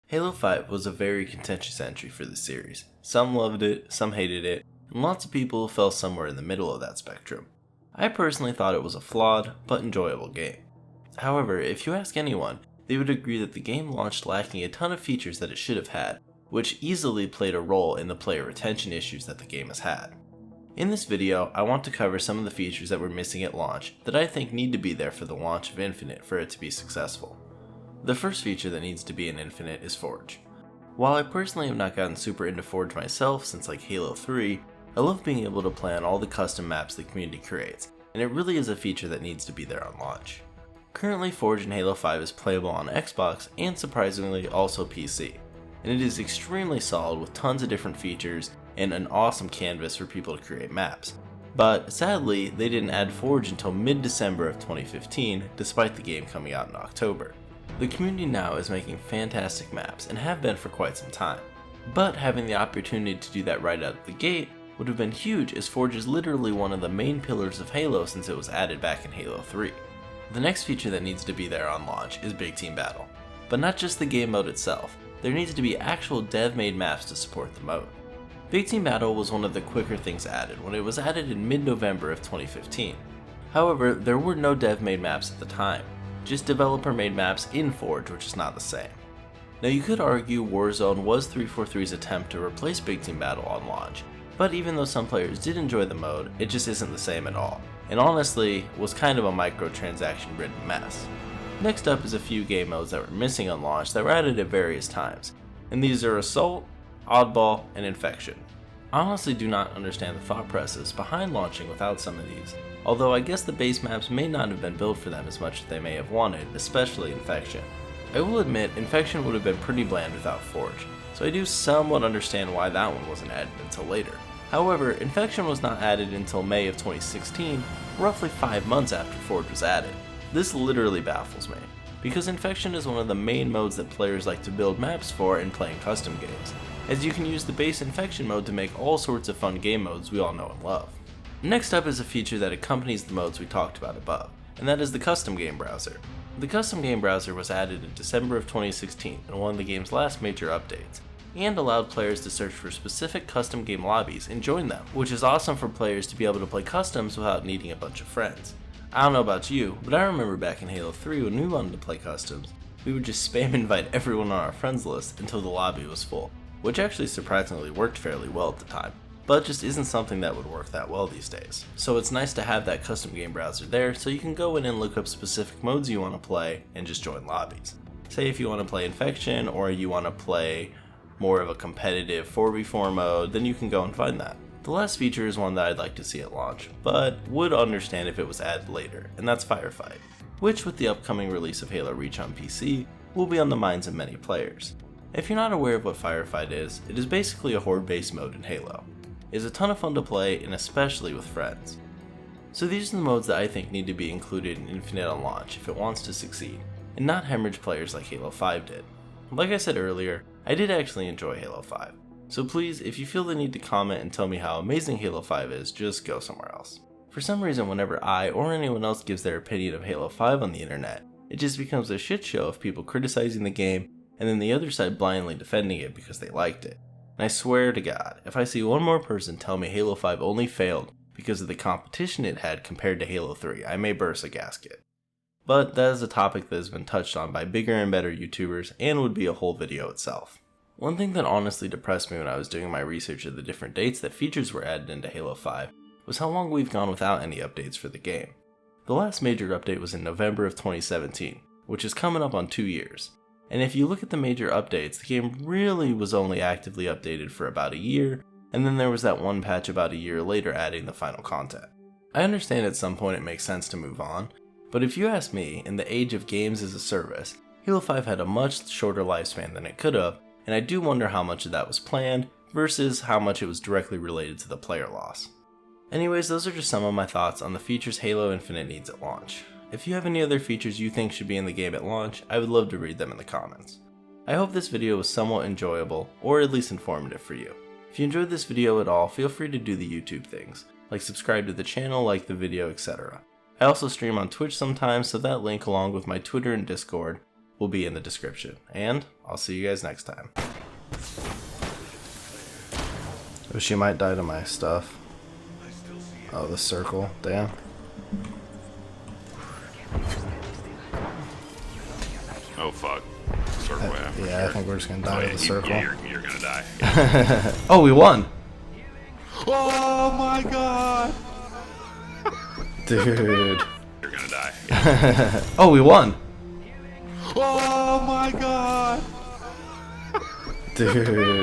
Halo 5 was a very contentious entry for the series. Some loved it, some hated it, and lots of people fell somewhere in the middle of that spectrum. I personally thought it was a flawed, but enjoyable game. However, if you ask anyone, they would agree that the game launched lacking a ton of features that it should have had, which easily played a role in the player retention issues that the game has had. In this video, I want to cover some of the features that were missing at launch that I think need to be there for the launch of Infinite for it to be successful. The first feature that needs to be in Infinite is Forge. While I personally have not gotten super into Forge myself since like Halo 3, I love being able to play on all the custom maps the community creates, and it really is a feature that needs to be there on launch. Currently, Forge in Halo 5 is playable on Xbox and surprisingly also PC, and it is extremely solid with tons of different features and an awesome canvas for people to create maps. But sadly, they didn't add Forge until mid-December of 2015, despite the game coming out in October. The community now is making fantastic maps and have been for quite some time, but having the opportunity to do that right out of the gate would have been huge, as Forge is literally one of the main pillars of Halo since it was added back in Halo 3. The next feature that needs to be there on launch is Big Team Battle, but not just the game mode itself, there needs to be actual dev-made maps to support the mode. Big Team Battle was one of the quicker things added when it was added in mid-November of 2015. However, there were no dev-made maps at the time, just developer-made maps in Forge, which is not the same. Now you could argue Warzone was 343's attempt to replace Big Team Battle on launch, but even though some players did enjoy the mode, it just isn't the same at all, and honestly was kind of a microtransaction-ridden mess. Next up is a few game modes that were missing on launch that were added at various times, and these are Assault, Oddball, and Infection. I honestly do not understand the thought process behind launching without some of these, although I guess the base maps may not have been built for them as much as they may have wanted, especially Infection. I will admit, Infection would have been pretty bland without Forge, so I do somewhat understand why that one wasn't added until later. However, Infection was not added until May of 2016, roughly 5 months after Forge was added. This literally baffles me, because Infection is one of the main modes that players like to build maps for in playing custom games, as you can use the base Infection mode to make all sorts of fun game modes we all know and love. Next up is a feature that accompanies the modes we talked about above, and that is the Custom Game Browser. The Custom Game Browser was added in December of 2016 in one of the game's last major updates, and allowed players to search for specific custom game lobbies and join them, which is awesome for players to be able to play customs without needing a bunch of friends. I don't know about you, but I remember back in Halo 3 when we wanted to play customs, we would just spam invite everyone on our friends list until the lobby was full, which actually surprisingly worked fairly well at the time, but just isn't something that would work that well these days. So it's nice to have that custom game browser there so you can go in and look up specific modes you want to play and just join lobbies. Say if you want to play Infection or you want to play more of a competitive 4v4 mode, then you can go and find that. The last feature is one that I'd like to see at launch, but would understand if it was added later, and that's Firefight, which with the upcoming release of Halo Reach on PC, will be on the minds of many players. If you're not aware of what Firefight is, it is basically a horde-based mode in Halo. It is a ton of fun to play, and especially with friends. So these are the modes that I think need to be included in Infinite on launch if it wants to succeed, and not hemorrhage players like Halo 5 did. Like I said earlier, I did actually enjoy Halo 5, so please, if you feel the need to comment and tell me how amazing Halo 5 is, just go somewhere else. For some reason, whenever I or anyone else gives their opinion of Halo 5 on the internet, it just becomes a shit show of people criticizing the game and then the other side blindly defending it because they liked it. And I swear to God, if I see one more person tell me Halo 5 only failed because of the competition it had compared to Halo 3, I may burst a gasket. But that is a topic that has been touched on by bigger and better YouTubers and would be a whole video itself. One thing that honestly depressed me when I was doing my research of the different dates that features were added into Halo 5 was how long we've gone without any updates for the game. The last major update was in November of 2017, which is coming up on 2 years. And if you look at the major updates, the game really was only actively updated for about a year, and then there was that one patch about a year later adding the final content. I understand at some point it makes sense to move on, but if you ask me, in the age of games as a service, Halo 5 had a much shorter lifespan than it could have, and I do wonder how much of that was planned versus how much it was directly related to the player loss. Anyways, those are just some of my thoughts on the features Halo Infinite needs at launch. If you have any other features you think should be in the game at launch, I would love to read them in the comments. I hope this video was somewhat enjoyable, or at least informative for you. If you enjoyed this video at all, feel free to do the YouTube things, like subscribe to the channel, like the video, etc. I also stream on Twitch sometimes, so that link along with my Twitter and Discord will be in the description. And I'll see you guys next time. Oh, she might die to my stuff. Oh, the circle. Damn. Oh fuck. Circle Yeah, I think we're just gonna die to the circle. You're gonna die. Oh, we won! Oh my god! Dude. You're gonna die. Oh, we won! Oh my god! Dude.